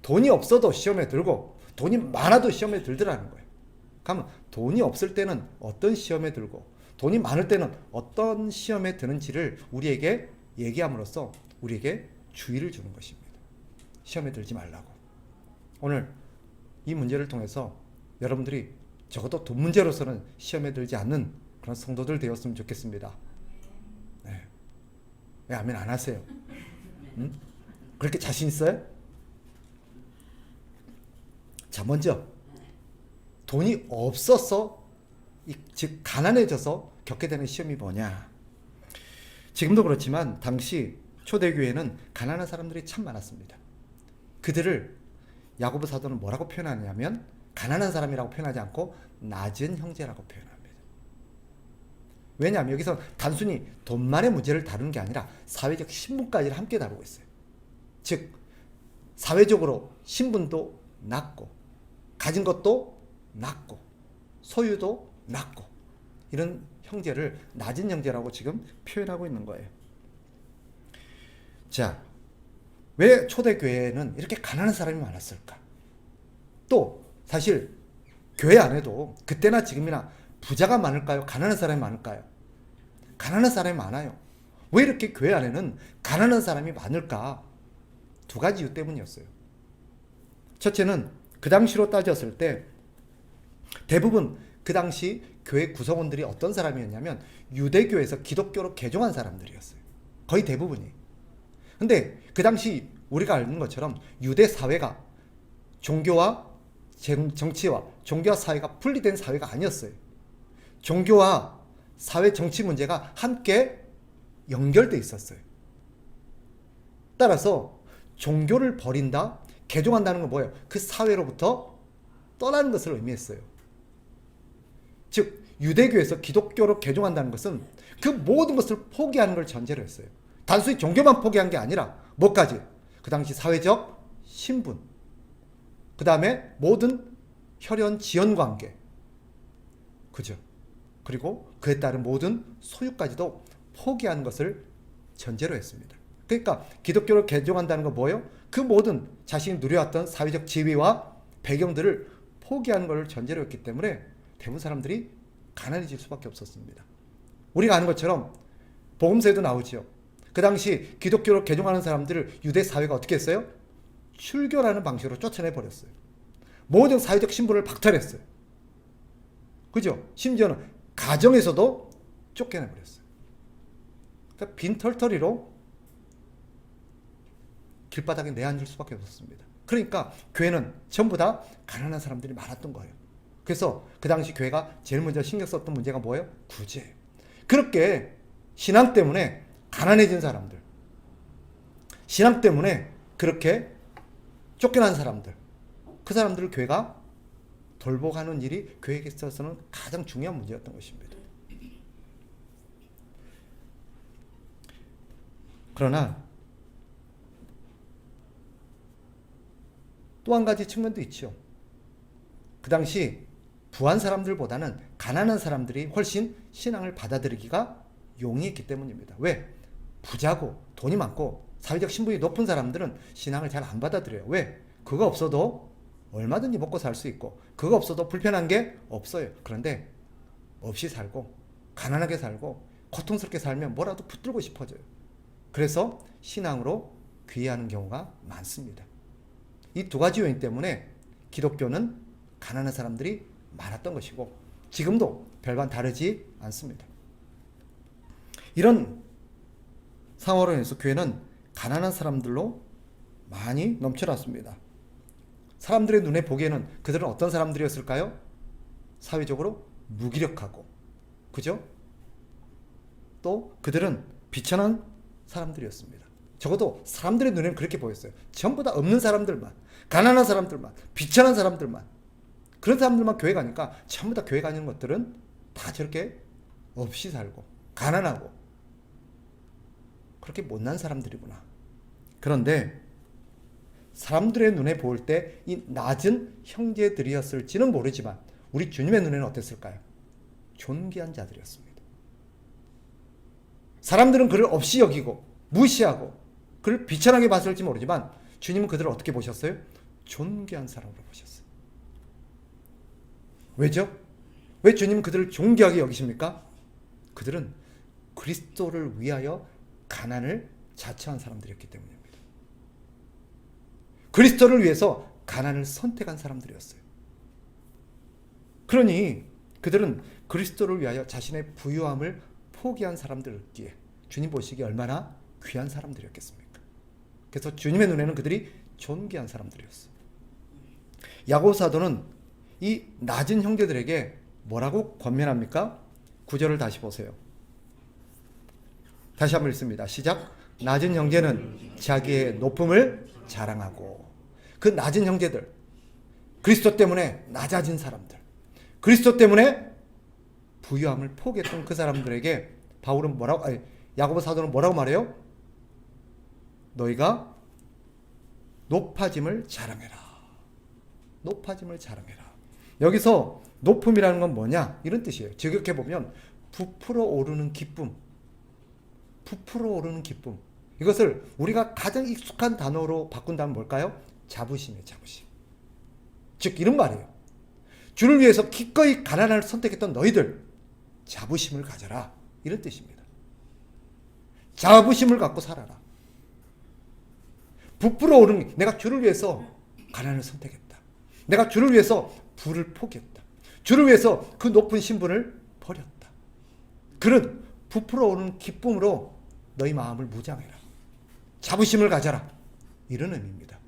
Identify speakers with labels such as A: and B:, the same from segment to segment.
A: 돈이 없어도 시험에 들고 돈이 많아도 시험에 들더라는 거예요. 그러면 돈이 없을 때는 어떤 시험에 들고 돈이 많을 때는 어떤 시험에 드는지를 우리에게 얘기함으로써 우리에게 주의를 주는 것입니다. 시험에 들지 말라고. 오늘 이 문제를 통해서 여러분들이 적어도 돈 문제로서는 시험에 들지 않는 그런 성도들 되었으면 좋겠습니다. 네. 왜 아멘 안 하세요? 응? 그렇게 자신 있어요? 자, 먼저 돈이 없어서, 즉 가난해져서 겪게 되는 시험이 뭐냐? 지금도 그렇지만 당시 초대교회는 가난한 사람들이 참 많았습니다. 그들을 야고보 사도는 뭐라고 표현하냐면 가난한 사람이라고 표현하지 않고 낮은 형제라고 표현합니다. 왜냐하면 여기서 단순히 돈만의 문제를 다루는 게 아니라 사회적 신분까지 함께 다루고 있어요. 즉 사회적으로 신분도 낮고 가진 것도 낮고 소유도 낮고 이런 형제를 낮은 형제라고 지금 표현하고 있는 거예요. 자, 왜 초대교회에는 이렇게 가난한 사람이 많았을까? 또 사실 교회 안에도 그때나 지금이나 부자가 많을까요? 가난한 사람이 많을까요? 가난한 사람이 많아요. 왜 이렇게 교회 안에는 가난한 사람이 많을까? 두 가지 이유 때문이었어요. 첫째는 그 당시로 따졌을 때 대부분 그 당시 교회 구성원들이 어떤 사람이었냐면 유대교에서 기독교로 개종한 사람들이었어요. 거의 대부분이. 근데 그 당시 우리가 아는 것처럼 유대 사회가 종교와 정치와 종교와 사회가 분리된 사회가 아니었어요. 종교와 사회 정치 문제가 함께 연결돼 있었어요. 따라서 종교를 버린다, 개종한다는 건 뭐예요? 그 사회로부터 떠나는 것을 의미했어요. 즉 유대교에서 기독교로 개종한다는 것은 그 모든 것을 포기하는 걸 전제로 했어요. 단순히 종교만 포기한 게 아니라 뭐까지? 그 당시 사회적 신분, 그 다음에 모든 혈연 지연관계, 그죠? 그리고 그에 따른 모든 소유까지도 포기하는 것을 전제로 했습니다. 그러니까 기독교로 개종한다는 건 뭐예요? 그 모든 자신이 누려왔던 사회적 지위와 배경들을 포기하는 것을 전제로 했기 때문에 대부분 사람들이 가난해질 수밖에 없었습니다. 우리가 아는 것처럼 복음서에도 나오죠. 그 당시 기독교로 개종하는 사람들을 유대 사회가 어떻게 했어요? 출교라는 방식으로 쫓아내 버렸어요. 모든 사회적 신분을 박탈했어요. 그죠? 심지어는 가정에서도 쫓겨내 버렸어요. 그러니까 빈털터리로 길바닥에 내앉을 수밖에 없었습니다. 그러니까 교회는 전부 다 가난한 사람들이 많았던 거예요. 그래서 그 당시 교회가 제일 먼저 신경 썼던 문제가 뭐예요? 구제. 그렇게 신앙 때문에 가난해진 사람들, 신앙 때문에 그렇게 쫓겨난 사람들, 그 사람들을 교회가 돌보가는 일이 교회에 있어서는 가장 중요한 문제였던 것입니다. 그러나 또 한 가지 측면도 있죠. 그 당시 부한 사람들보다는 가난한 사람들이 훨씬 신앙을 받아들이기가 용이했기 때문입니다. 왜? 부자고 돈이 많고 사회적 신분이 높은 사람들은 신앙을 잘 안 받아들여요. 왜? 그거 없어도 얼마든지 먹고 살 수 있고 그거 없어도 불편한 게 없어요. 그런데 없이 살고 가난하게 살고 고통스럽게 살면 뭐라도 붙들고 싶어져요. 그래서 신앙으로 귀의하는 경우가 많습니다. 이 두 가지 요인 때문에 기독교는 가난한 사람들이 많았던 것이고 지금도 별반 다르지 않습니다. 이런 상황으로 인해서 교회는 가난한 사람들로 많이 넘쳐났습니다. 사람들의 눈에 보기에는 그들은 어떤 사람들이었을까요? 사회적으로 무기력하고, 그죠? 또 그들은 비천한 사람들이었습니다. 적어도 사람들의 눈에는 그렇게 보였어요. 전부 다 없는 사람들만, 가난한 사람들만, 비천한 사람들만, 그런 사람들만 교회 가니까 전부 다 교회 가는 것들은 다 저렇게 없이 살고 가난하고 그렇게 못난 사람들이구나. 그런데 사람들의 눈에 보일 때 이 낮은 형제들이었을지는 모르지만 우리 주님의 눈에는 어땠을까요? 존귀한 자들이었습니다. 사람들은 그를 없이 여기고 무시하고 그를 비천하게 봤을지 모르지만 주님은 그들을 어떻게 보셨어요? 존귀한 사람으로 보셨어요. 왜죠? 왜 주님 그들을 존귀하게 여기십니까? 그들은 그리스도를 위하여 가난을 자처한 사람들이었기 때문입니다. 그리스도를 위해서 가난을 선택한 사람들이었어요. 그러니 그들은 그리스도를 위하여 자신의 부유함을 포기한 사람들이기에 주님 보시기에 얼마나 귀한 사람들이었겠습니까? 그래서 주님의 눈에는 그들이 존귀한 사람들이었어요. 야고보 사도는 이 낮은 형제들에게 뭐라고 권면합니까? 9절을 다시 보세요. 다시 한번 읽습니다. 시작. 낮은 형제는 자기의 높음을 자랑하고. 그 낮은 형제들, 그리스도 때문에 낮아진 사람들, 그리스도 때문에 부유함을 포기했던 그 사람들에게 바울은 야고보 사도는 뭐라고 말해요? 너희가 높아짐을 자랑해라. 높아짐을 자랑해라. 여기서 높음이라는 건 뭐냐? 이런 뜻이에요. 직역해보면 부풀어 오르는 기쁨. 부풀어 오르는 기쁨. 이것을 우리가 가장 익숙한 단어로 바꾼다면 뭘까요? 자부심이에요. 자부심. 즉 이런 말이에요. 주를 위해서 기꺼이 가난을 선택했던 너희들 자부심을 가져라. 이런 뜻입니다. 자부심을 갖고 살아라. 부풀어 오르는, 내가 주를 위해서 가난을 선택했다. 내가 주를 위해서 부를 포기했다. 주를 위해서 그 높은 신분을 버렸다. 그런 부풀어 오르는 기쁨으로 너희 마음을 무장해라. 자부심을 가져라. 이런 의미입니다.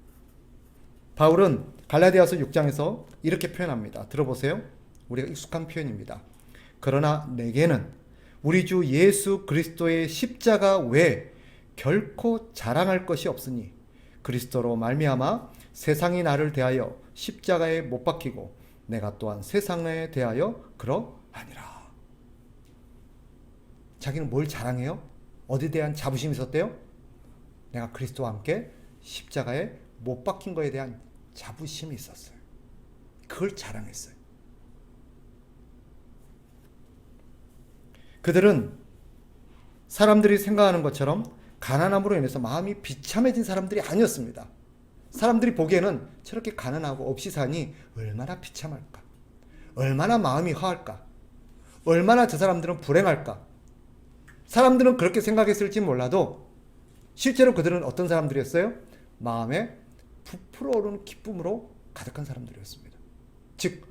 A: 바울은 갈라디아서 6장에서 이렇게 표현합니다. 들어보세요. 우리가 익숙한 표현입니다. 그러나 내게는 우리 주 예수 그리스도의 십자가 외에 결코 자랑할 것이 없으니 그리스도로 말미암아 세상이 나를 대하여 십자가에 못 박히고 내가 또한 세상에 대하여 그러하니라. 자기는 뭘 자랑해요? 어디에 대한 자부심이 있었대요? 내가 그리스도와 함께 십자가에 못 박힌 것에 대한 자부심이 있었어요. 그걸 자랑했어요. 그들은 사람들이 생각하는 것처럼 가난함으로 인해서 마음이 비참해진 사람들이 아니었습니다. 사람들이 보기에는 저렇게 가난하고 없이 사니 얼마나 비참할까? 얼마나 마음이 허할까? 얼마나 저 사람들은 불행할까? 사람들은 그렇게 생각했을지 몰라도 실제로 그들은 어떤 사람들이었어요? 마음에 부풀어 오르는 기쁨으로 가득한 사람들이었습니다. 즉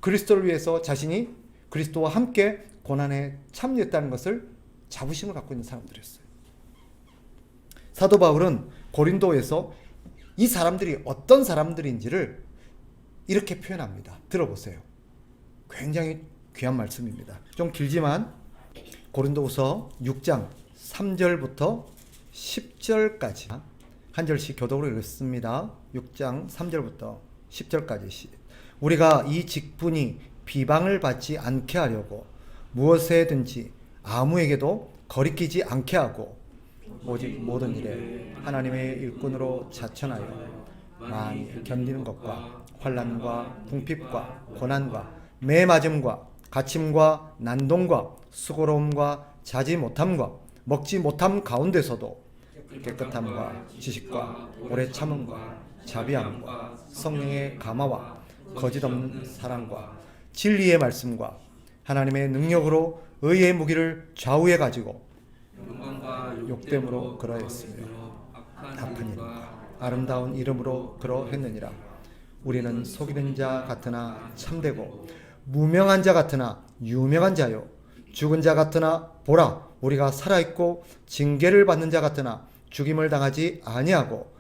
A: 그리스도를 위해서 자신이 그리스도와 함께 고난에 참여했다는 것을 자부심을 갖고 있는 사람들이었어요. 사도 바울은 고린도에서 이 사람들이 어떤 사람들인지를 이렇게 표현합니다. 들어보세요. 굉장히 귀한 말씀입니다. 좀 길지만 고린도후서 6장 3절부터 10절까지 한 절씩 교독으로 읽습니다. 6장 3절부터 10절까지. 우리가 이 직분이 비방을 받지 않게 하려고 무엇에든지 아무에게도 거리끼지 않게 하고 오직 모든 일에 하나님의 일꾼으로 자천하여 많이 견디는 것과 환난과 궁핍과 고난과 매맞음과 갇힘과 난동과 수고로움과 자지 못함과 먹지 못함 가운데서도 깨끗함과 지식과 오래 참음과 자비함과 성령의 감화와 거짓없는 사랑과 진리의 말씀과 하나님의 능력으로 의의 무기를 좌우해 가지고 욕됨으로 그러했으며 악한 이름과 아름다운 이름으로 그러했느니라. 우리는 속이는 자 같으나 참되고 무명한 자 같으나 유명한 자요 죽은 자 같으나 보라 우리가 살아있고 징계를 받는 자 같으나 죽임을 당하지 아니하고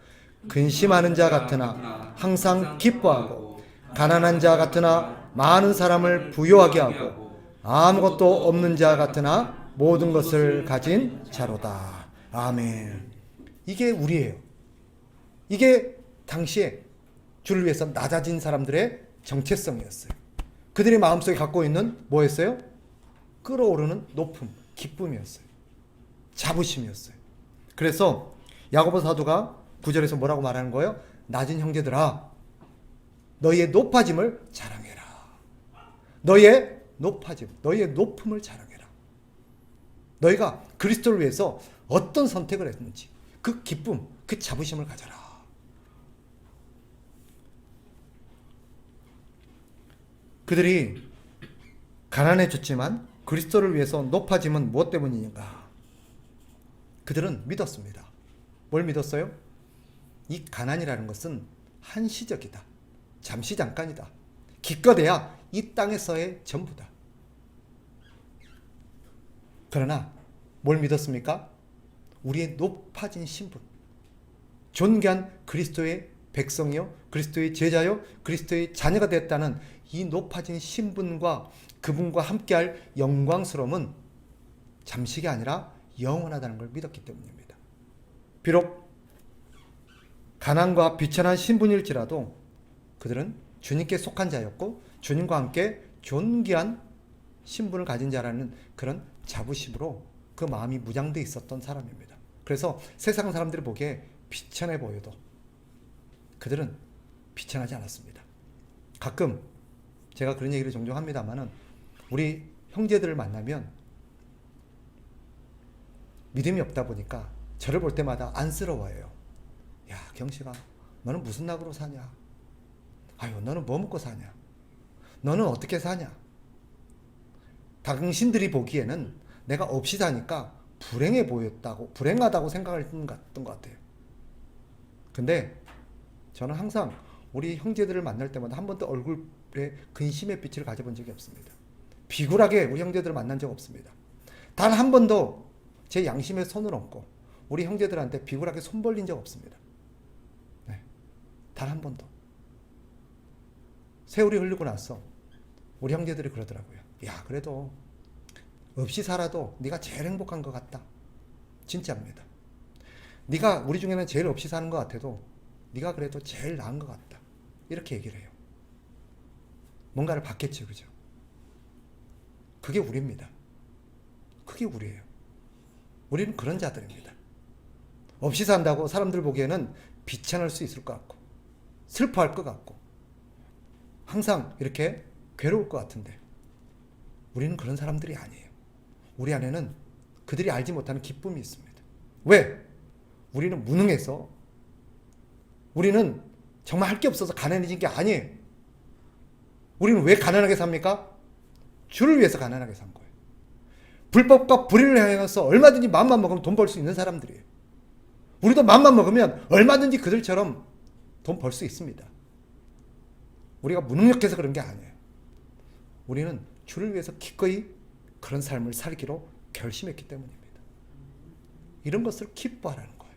A: 근심하는 자 같으나 항상 기뻐하고 가난한 자 같으나 많은 사람을 부요하게 하고 아무것도 없는 자 같으나 모든 것을 가진 자로다. 아멘. 이게 우리예요. 이게 당시에 주를 위해서 낮아진 사람들의 정체성이었어요. 그들의 마음속에 갖고 있는 뭐였어요? 끓어오르는 높음, 기쁨이었어요. 자부심이었어요. 그래서 야고보 사도가 9절에서 뭐라고 말하는 거예요? 낮은 형제들아, 너희의 높아짐을 자랑해라. 너희의 높아짐, 너희의 높음을 자랑해라. 너희가 그리스도를 위해서 어떤 선택을 했는지 그 기쁨, 그 자부심을 가져라. 그들이 가난해졌지만 그리스도를 위해서 높아짐은 무엇 때문인가? 그들은 믿었습니다. 뭘 믿었어요? 이 가난이라는 것은 한시적이다. 잠시 잠깐이다. 기껏해야 이 땅에서의 전부다. 그러나 뭘 믿었습니까? 우리의 높아진 신분, 존귀한 그리스도의 백성이요, 그리스도의 제자요, 그리스도의 자녀가 됐다는 이 높아진 신분과 그분과 함께할 영광스러움은 잠시가 아니라 영원하다는 걸 믿었기 때문입니다. 비록 가난과 비천한 신분일지라도 그들은 주님께 속한 자였고 주님과 함께 존귀한 신분을 가진 자라는 그런 자부심으로 그 마음이 무장되어 있었던 사람입니다. 그래서 세상 사람들이 보기에 비천해 보여도 그들은 비천하지 않았습니다. 가끔 제가 그런 얘기를 종종 합니다만은 우리 형제들을 만나면 믿음이 없다 보니까 저를 볼 때마다 안쓰러워해요. 야, 경식아, 너는 무슨 낙으로 사냐? 아유, 너는 뭐 먹고 사냐? 너는 어떻게 사냐? 당신들이 보기에는 내가 없이 사니까 불행해 보였다고, 불행하다고 생각했던 것 같아요. 근데 저는 항상 우리 형제들을 만날 때마다 한 번도 얼굴에 근심의 빛을 가져본 적이 없습니다. 비굴하게 우리 형제들을 만난 적 없습니다. 단 한 번도 제 양심에 손을 얹고 우리 형제들한테 비굴하게 손 벌린 적 없습니다. 네. 단 한 번도. 세월이 흐르고 나서 우리 형제들이 그러더라고요. 야, 그래도 없이 살아도 네가 제일 행복한 것 같다. 진짜입니다. 네가 우리 중에는 제일 없이 사는 것 같아도 네가 그래도 제일 나은 것 같다. 이렇게 얘기를 해요. 뭔가를 받겠죠, 그죠? 그게 우리입니다. 그게 우리예요. 우리는 그런 자들입니다. 없이 산다고 사람들 보기에는 비천할 수 있을 것 같고 슬퍼할 것 같고 항상 이렇게 괴로울 것 같은데 우리는 그런 사람들이 아니에요. 우리 안에는 그들이 알지 못하는 기쁨이 있습니다. 왜? 우리는 무능해서, 우리는 정말 할 게 없어서 가난해진 게 아니에요. 우리는 왜 가난하게 삽니까? 주를 위해서 가난하게 산 거예요. 불법과 불의를 향해서 얼마든지 마음만 먹으면 돈 벌 수 있는 사람들이에요. 우리도 마음만 먹으면 얼마든지 그들처럼 돈 벌 수 있습니다. 우리가 무능력해서 그런 게 아니에요. 우리는 주를 위해서 기꺼이 그런 삶을 살기로 결심했기 때문입니다. 이런 것을 기뻐하라는 거예요.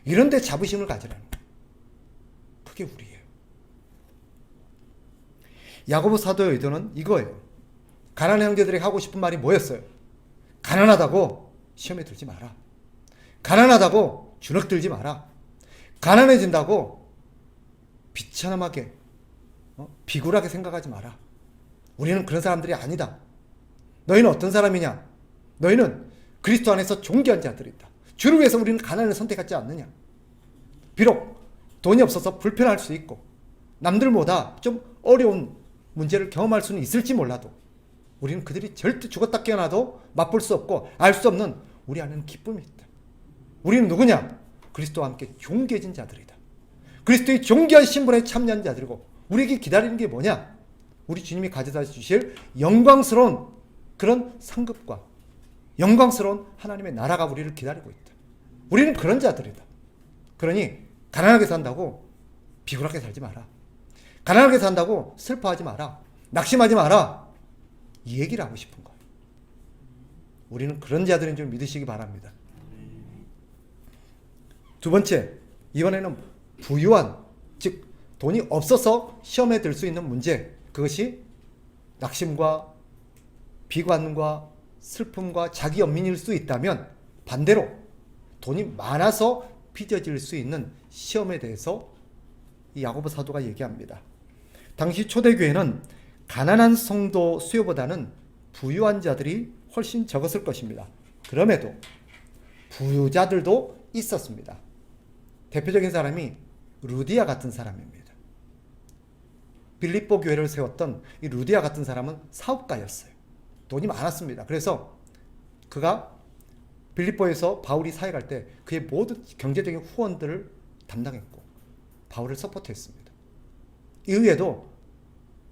A: 이런 데 자부심을 가지라는 거예요. 그게 우리예요. 야고보 사도의 의도는 이거예요. 가난한 형제들에게 하고 싶은 말이 뭐였어요? 가난하다고 시험에 들지 마라. 가난하다고 주눅들지 마라. 가난해진다고 비천함하게 비굴하게 생각하지 마라. 우리는 그런 사람들이 아니다. 너희는 어떤 사람이냐? 너희는 그리스도 안에서 존귀한 자들이다. 주를 위해서 우리는 가난을 선택하지 않느냐? 비록 돈이 없어서 불편할 수 있고 남들보다 좀 어려운 문제를 경험할 수는 있을지 몰라도 우리는 그들이 절대 죽었다 깨어나도 맛볼 수 없고 알 수 없는 우리 안에는 기쁨이 있다. 우리는 누구냐? 그리스도와 함께 존귀해진 자들이다. 그리스도의 존귀한 신분에 참여한 자들이고 우리에게 기다리는 게 뭐냐? 우리 주님이 가져다 주실 영광스러운 그런 상급과 영광스러운 하나님의 나라가 우리를 기다리고 있다. 우리는 그런 자들이다. 그러니 가난하게 산다고 비굴하게 살지 마라. 가난하게 산다고 슬퍼하지 마라. 낙심하지 마라. 이 얘기를 하고 싶은 거예요. 우리는 그런 자들인 줄 믿으시기 바랍니다. 두 번째, 이번에는 부유한, 즉 돈이 없어서 시험에 들 수 있는 문제, 그것이 낙심과 비관과 슬픔과 자기 연민일 수 있다면 반대로 돈이 많아서 빚어질 수 있는 시험에 대해서 이 야고보 사도가 얘기합니다. 당시 초대교회는 가난한 성도 수요보다는 부유한 자들이 훨씬 적었을 것입니다. 그럼에도 부유자들도 있었습니다. 대표적인 사람이 루디아 같은 사람입니다. 빌립보 교회를 세웠던 이 루디아 같은 사람은 사업가였어요. 돈이 많았습니다. 그래서 그가 빌립보에서 바울이 사역할 때 그의 모든 경제적인 후원들을 담당했고 바울을 서포트했습니다. 이후에도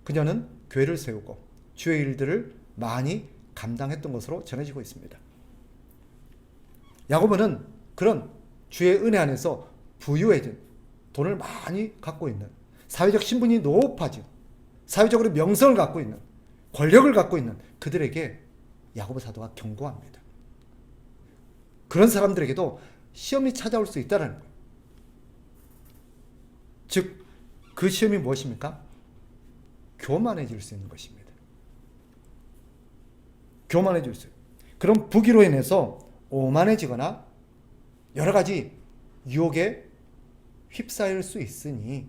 A: 그녀는 교회를 세우고 주의 일들을 많이 감당했던 것으로 전해지고 있습니다. 야고보는 그런 주의 은혜 안에서 부유해진, 돈을 많이 갖고 있는, 사회적 신분이 높아진, 사회적으로 명성을 갖고 있는, 권력을 갖고 있는 그들에게 야고보 사도가 경고합니다. 그런 사람들에게도 시험이 찾아올 수 있다는 거예요. 즉, 그 시험이 무엇입니까? 교만해질 수 있는 것입니다. 교만해질 수 있어요. 그런 부귀로 인해서 오만해지거나 여러 가지 유혹에 휩싸일 수 있으니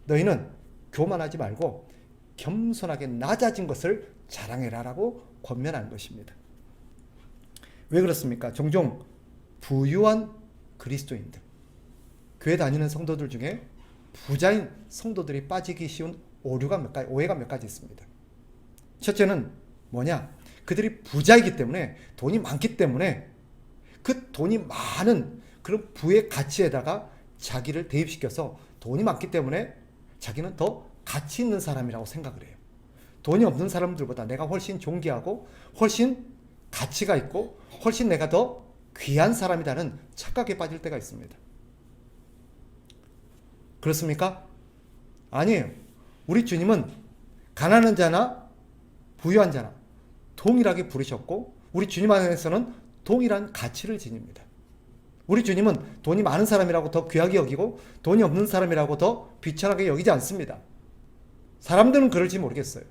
A: 너희는 교만하지 말고 겸손하게 낮아진 것을 자랑해라라고 권면하는 것입니다. 왜 그렇습니까? 종종 부유한 그리스도인들, 교회 다니는 성도들 중에 부자인 성도들이 빠지기 쉬운 오해가 몇 가지 있습니다. 첫째는 뭐냐? 그들이 부자이기 때문에, 돈이 많기 때문에 그 돈이 많은 그런 부의 가치에다가 자기를 대입시켜서 돈이 많기 때문에 자기는 더 가치 있는 사람이라고 생각을 해요. 돈이 없는 사람들보다 내가 훨씬 존귀하고 훨씬 가치가 있고 훨씬 내가 더 귀한 사람이라는 착각에 빠질 때가 있습니다. 그렇습니까? 아니에요. 우리 주님은 가난한 자나 부유한 자나 동일하게 부르셨고 우리 주님 안에서는 동일한 가치를 지닙니다. 우리 주님은 돈이 많은 사람이라고 더 귀하게 여기고 돈이 없는 사람이라고 더 비천하게 여기지 않습니다. 사람들은 그럴지 모르겠어요.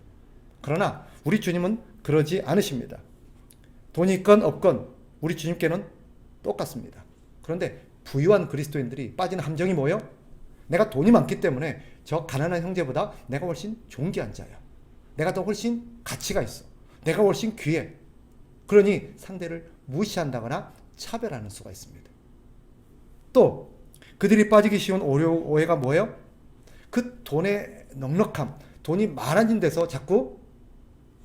A: 그러나 우리 주님은 그러지 않으십니다. 돈이 있건 없건 우리 주님께는 똑같습니다. 그런데 부유한 그리스도인들이 빠지는 함정이 뭐예요? 내가 돈이 많기 때문에 저 가난한 형제보다 내가 훨씬 존귀한 자야. 내가 더 훨씬 가치가 있어. 내가 훨씬 귀해. 그러니 상대를 무시한다거나 차별하는 수가 있습니다. 또 그들이 빠지기 쉬운 오해가 뭐예요? 그 돈의 넉넉함, 돈이 많아진 데서 자꾸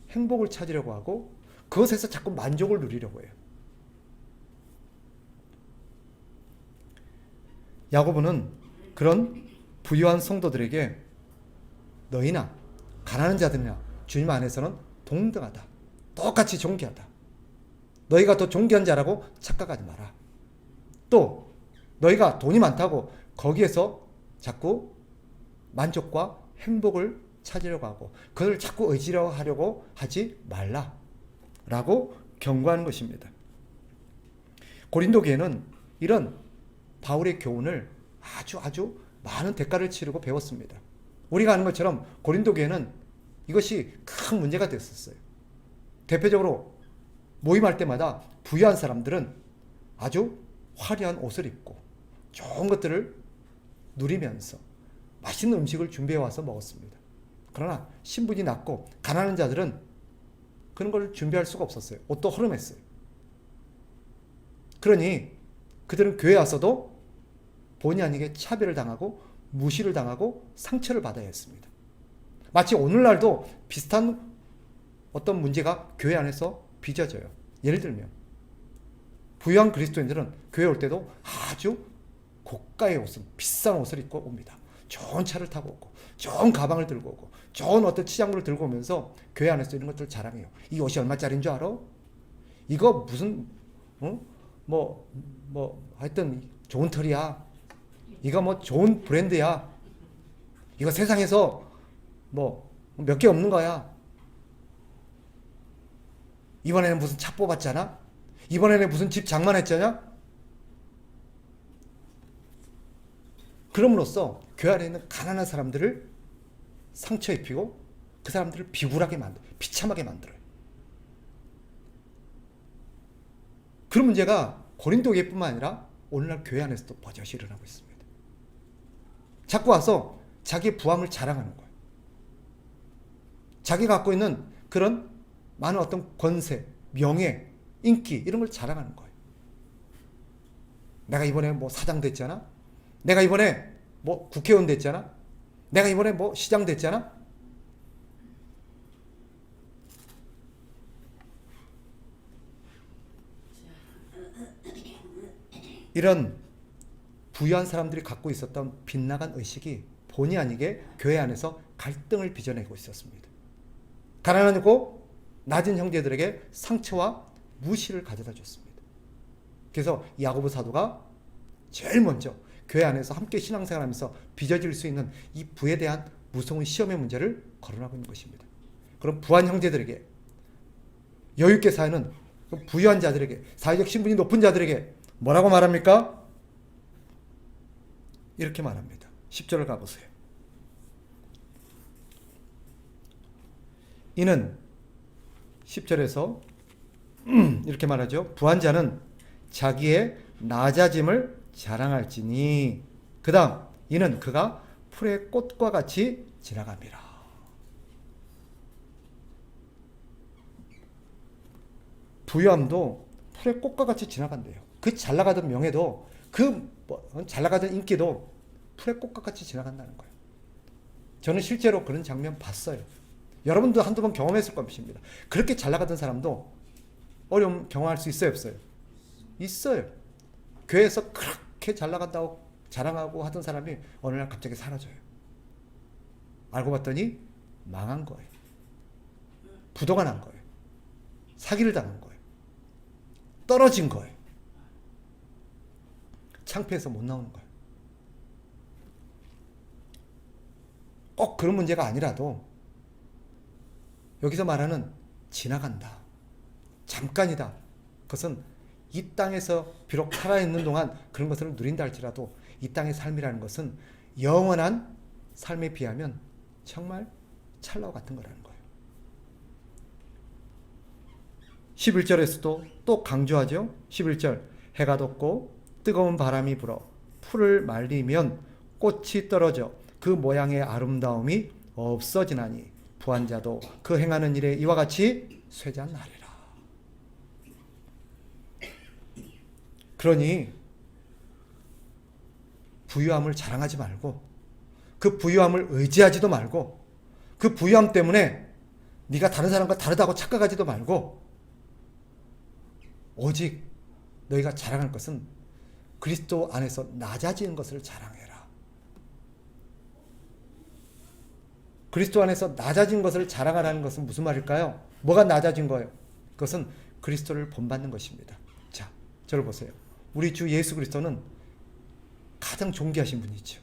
A: 행복을 찾으려고 하고 그것에서 자꾸 만족을 누리려고 해요. 야고보는 그런 부유한 성도들에게 너희나 가난한 자들이나 주님 안에서는 동등하다. 똑같이 존귀하다. 너희가 더 존귀한 자라고 착각하지 마라. 또 너희가 돈이 많다고 거기에서 자꾸 만족과 행복을 찾으려고 하고 그걸 자꾸 의지하려고 하지 말라 라고 경고하는 것입니다. 고린도 교회는 이런 바울의 교훈을 아주 많은 대가를 치르고 배웠습니다. 우리가 아는 것처럼 고린도 교회는 이것이 큰 문제가 됐었어요. 대표적으로 모임할 때마다 부유한 사람들은 아주 화려한 옷을 입고 좋은 것들을 누리면서 맛있는 음식을 준비해 와서 먹었습니다. 그러나 신분이 낮고 가난한 자들은 그런 걸 준비할 수가 없었어요. 옷도 허름했어요. 그러니 그들은 교회에 와서도 본의 아니게 차별을 당하고 무시를 당하고 상처를 받아야 했습니다. 마치 오늘날도 비슷한 어떤 문제가 교회 안에서 빚어져요. 예를 들면 부유한 그리스도인들은 교회 올 때도 아주 고가의 옷을, 비싼 옷을 입고 옵니다. 좋은 차를 타고 오고 좋은 가방을 들고 오고 좋은 어떤 치장구를 들고 오면서 교회 안에서 이런 것들을 자랑해요. 이 옷이 얼마짜리인 줄 알아? 이거 무슨 하여튼 좋은 털이야. 이거 뭐 좋은 브랜드야. 이거 세상에서 뭐 몇 개 없는 거야. 이번에는 무슨 차 뽑았잖아. 이번에는 무슨 집 장만했잖아. 그럼으로써 교회 안에 있는 가난한 사람들을 상처 입히고 그 사람들을 비굴하게 만들어, 비참하게 만들어요. 그런 문제가 고린도 교회뿐만 아니라 오늘날 교회 안에서도 버젓이 일어나고 있습니다. 자꾸 와서 자기의 부함을 자랑하는 거예요. 자기가 갖고 있는 그런 많은 어떤 권세, 명예, 인기 이런 걸 자랑하는 거예요. 내가 이번에 뭐 사장 됐잖아. 내가 이번에 뭐 국회의원 됐잖아. 내가 이번에 뭐 시장 됐잖아. 이런 부유한 사람들이 갖고 있었던 빗나간 의식이 본의 아니게 교회 안에서 갈등을 빚어내고 있었습니다. 가난하고 낮은 형제들에게 상처와 무시를 가져다 줬습니다. 그래서 야고보 사도가 제일 먼저 교회 안에서 함께 신앙생활하면서 빚어질 수 있는 이 부에 대한 무서운 시험의 문제를 거론하고 있는 것입니다. 그럼 부한 형제들에게, 여유있게 사는 부유한 자들에게, 사회적 신분이 높은 자들에게 뭐라고 말합니까? 이렇게 말합니다. 10절을 가보세요. 이는 10절에서 이렇게 말하죠. 부한 자는 자기의 낮아짐을 자랑할지니, 그 다음 이는 그가 풀의 꽃과 같이 지나갑니다. 부유함도 풀의 꽃과 같이 지나간대요. 그 잘나가던 명예도, 그 잘나가던 인기도 풀의 꽃과 같이 지나간다는 거예요. 저는 실제로 그런 장면 봤어요. 여러분도 한두 번 경험했을 것입니다. 그렇게 잘나가던 사람도 어려움 경험할 수 있어요, 없어요? 있어요. 교회에서 그렇게 잘나간다고 자랑하고 하던 사람이 어느 날 갑자기 사라져요. 알고 봤더니 망한 거예요. 부도가 난 거예요. 사기를 당한 거예요. 떨어진 거예요. 창피해서 못 나오는 거예요. 꼭 그런 문제가 아니라도 여기서 말하는 지나간다, 잠깐이다, 그것은 이 땅에서 비록 살아있는 동안 그런 것을 누린다 할지라도 이 땅의 삶이라는 것은 영원한 삶에 비하면 정말 찰나와 같은 거라는 거예요. 11절에서도 또 강조하죠. 11절, 해가 돋고 뜨거운 바람이 불어 풀을 말리면 꽃이 떨어져 그 모양의 아름다움이 없어지나니 부한 자도 그 행하는 일에 이와 같이 쇠잔하리라. 그러니 부유함을 자랑하지 말고, 그 부유함을 의지하지도 말고, 그 부유함 때문에 네가 다른 사람과 다르다고 착각하지도 말고, 오직 너희가 자랑할 것은 그리스도 안에서 낮아지는 것을 자랑해라. 그리스도 안에서 낮아진 것을 자랑하라는 것은 무슨 말일까요? 뭐가 낮아진 거예요? 그것은 그리스도를 본받는 것입니다. 자, 저를 보세요. 우리 주 예수 그리스도는 가장 존귀하신 분이죠.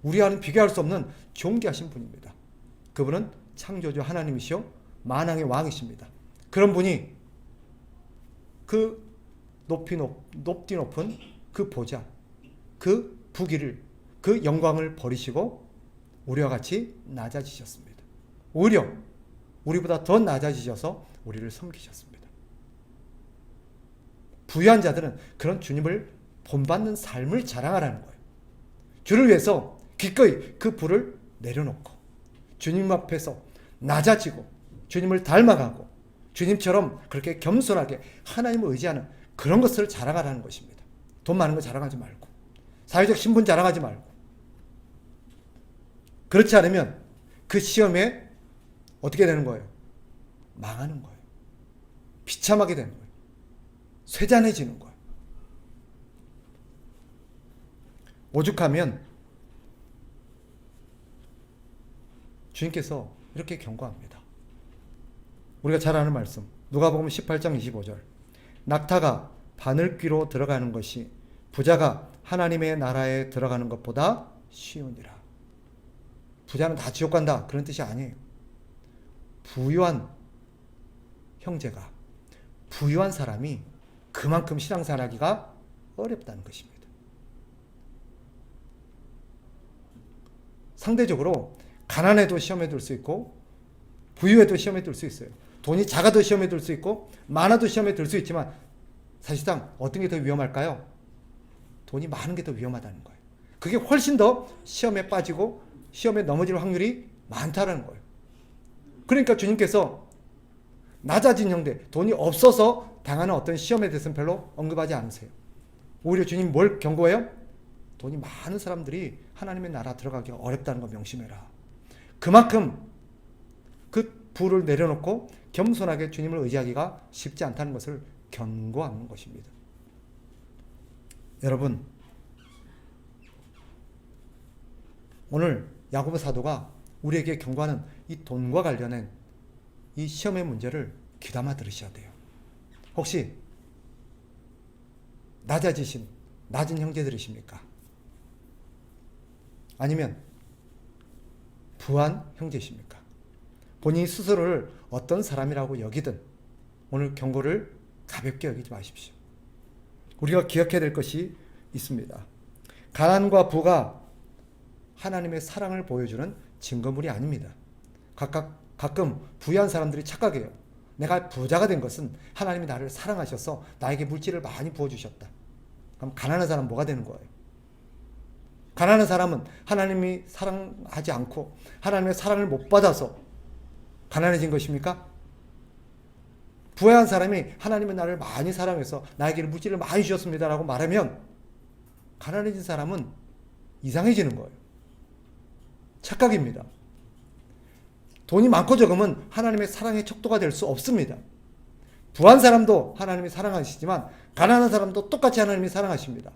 A: 우리와는 비교할 수 없는 존귀하신 분입니다. 그분은 창조주 하나님이시오 만왕의 왕이십니다. 그런 분이 그 높이 높은 그 보좌, 그 부귀를, 그 영광을 버리시고 우리와 같이 낮아지셨습니다. 오히려 우리보다 더 낮아지셔서 우리를 섬기셨습니다. 부유한 자들은 그런 주님을 본받는 삶을 자랑하라는 거예요. 주를 위해서 기꺼이 그 부를 내려놓고 주님 앞에서 낮아지고 주님을 닮아가고 주님처럼 그렇게 겸손하게 하나님을 의지하는 그런 것을 자랑하라는 것입니다. 돈 많은 거 자랑하지 말고, 사회적 신분 자랑하지 말고. 그렇지 않으면 그 시험에 어떻게 되는 거예요? 망하는 거예요. 비참하게 되는 거예요. 쇠잔해지는 거예요. 오죽하면 주님께서 이렇게 경고합니다. 우리가 잘 아는 말씀, 누가복음 18장 25절. 낙타가 바늘귀로 들어가는 것이 부자가 하나님의 나라에 들어가는 것보다 쉬우니라. 부자는 다 지옥 간다, 그런 뜻이 아니에요. 부유한 형제가, 부유한 사람이 그만큼 신앙생활하기가 어렵다는 것입니다. 상대적으로 가난해도 시험에 들 수 있고 부유해도 시험에 들 수 있어요. 돈이 작아도 시험에 들 수 있고 많아도 시험에 들 수 있지만 사실상 어떤 게 더 위험할까요? 돈이 많은 게 더 위험하다는 거예요. 그게 훨씬 더 시험에 빠지고 시험에 넘어질 확률이 많다는 거예요. 그러니까 주님께서 낮아진 형제, 돈이 없어서 당하는 어떤 시험에 대해서는 별로 언급하지 않으세요. 오히려 주님 뭘 경고해요? 돈이 많은 사람들이 하나님의 나라 들어가기가 어렵다는 거 명심해라. 그만큼 그 부를 내려놓고 겸손하게 주님을 의지하기가 쉽지 않다는 것을 경고하는 것입니다. 여러분, 오늘 야고보 사도가 우리에게 경고하는 이 돈과 관련된 이 시험의 문제를 귀담아 들으셔야 돼요. 혹시 낮은 형제들이십니까? 아니면 부한 형제십니까? 본인 스스로를 어떤 사람이라고 여기든 오늘 경고를 가볍게 여기지 마십시오. 우리가 기억해야 될 것이 있습니다. 가난과 부가 하나님의 사랑을 보여주는 증거물이 아닙니다. 가끔 부유한 사람들이 착각해요. 내가 부자가 된 것은 하나님이 나를 사랑하셔서 나에게 물질을 많이 부어주셨다. 그럼 가난한 사람은 뭐가 되는 거예요? 가난한 사람은 하나님이 사랑하지 않고 하나님의 사랑을 못 받아서 가난해진 것입니까? 부유한 사람이 하나님은 나를 많이 사랑해서 나에게 물질을 많이 주셨습니다라고 말하면 가난해진 사람은 이상해지는 거예요. 착각입니다. 돈이 많고 적으면 하나님의 사랑의 척도가 될 수 없습니다. 부한 사람도 하나님이 사랑하시지만 가난한 사람도 똑같이 하나님이 사랑하십니다.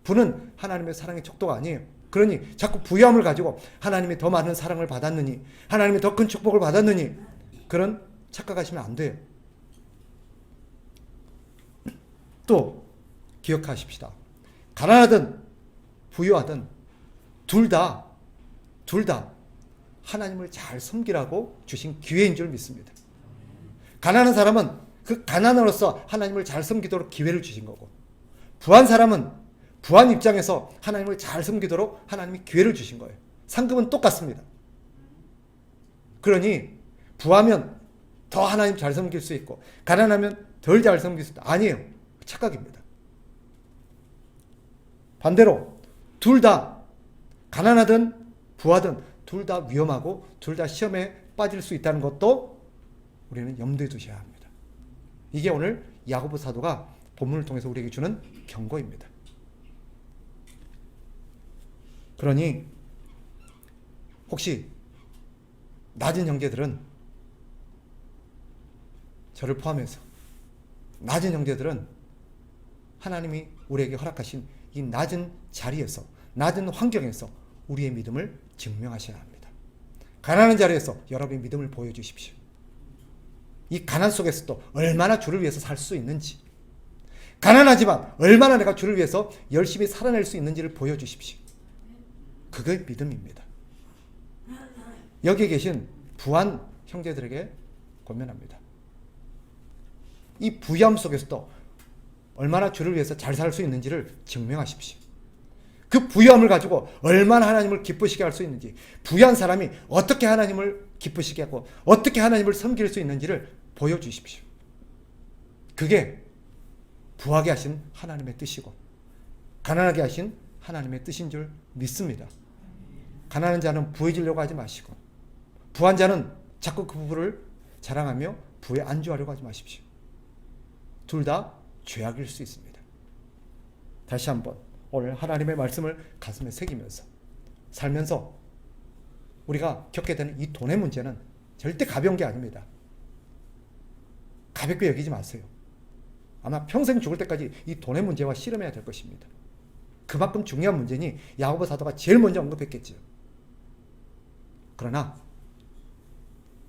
A: 부는 하나님의 사랑의 척도가 아니에요. 그러니 자꾸 부유함을 가지고 하나님이 더 많은 사랑을 받았느니 하나님이 더 큰 축복을 받았느니 그런 착각하시면 안 돼요. 또 기억하십시다. 가난하든 부유하든 둘 다 하나님을 잘 섬기라고 주신 기회인 줄 믿습니다. 가난한 사람은 그 가난으로서 하나님을 잘 섬기도록 기회를 주신 거고, 부한 사람은 부한 입장에서 하나님을 잘 섬기도록 하나님이 기회를 주신 거예요. 상급은 똑같습니다. 그러니 부하면 더 하나님 잘 섬길 수 있고 가난하면 덜 잘 섬길 수 있다. 아니에요. 착각입니다. 반대로 둘 다 가난하든 부하든 둘 다 위험하고 둘 다 시험에 빠질 수 있다는 것도 우리는 염두에 두셔야 합니다. 이게 오늘 야고보 사도가 본문을 통해서 우리에게 주는 경고입니다. 그러니 혹시 낮은 형제들은, 저를 포함해서 낮은 형제들은 하나님이 우리에게 허락하신 이 낮은 자리에서, 낮은 환경에서 우리의 믿음을 증명하셔야 합니다. 가난한 자리에서 여러분의 믿음을 보여주십시오. 이 가난 속에서도 얼마나 주를 위해서 살 수 있는지, 가난하지만 얼마나 내가 주를 위해서 열심히 살아낼 수 있는지를 보여주십시오. 그게 믿음입니다. 여기 계신 부한 형제들에게 권면합니다. 이 부유함 속에서도 얼마나 주를 위해서 잘 살 수 있는지를 증명하십시오. 그 부유함을 가지고 얼마나 하나님을 기쁘시게 할 수 있는지, 부유한 사람이 어떻게 하나님을 기쁘시게 하고 어떻게 하나님을 섬길 수 있는지를 보여주십시오. 그게 부하게 하신 하나님의 뜻이고 가난하게 하신 하나님의 뜻인 줄 믿습니다. 가난한 자는 부해지려고 하지 마시고 부한 자는 자꾸 그 부를 자랑하며 부에 안주하려고 하지 마십시오. 둘 다 죄악일 수 있습니다. 다시 한번 오늘 하나님의 말씀을 가슴에 새기면서 살면서 우리가 겪게 되는 이 돈의 문제는 절대 가벼운 게 아닙니다. 가볍게 여기지 마세요. 아마 평생 죽을 때까지 이 돈의 문제와 씨름해야 될 것입니다. 그만큼 중요한 문제니 야고보 사도가 제일 먼저 언급했겠지요. 그러나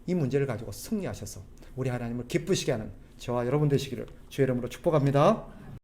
A: 이 문제를 가지고 승리하셔서 우리 하나님을 기쁘시게 하는 저와 여러분 되시기를 주의 이름으로 축복합니다.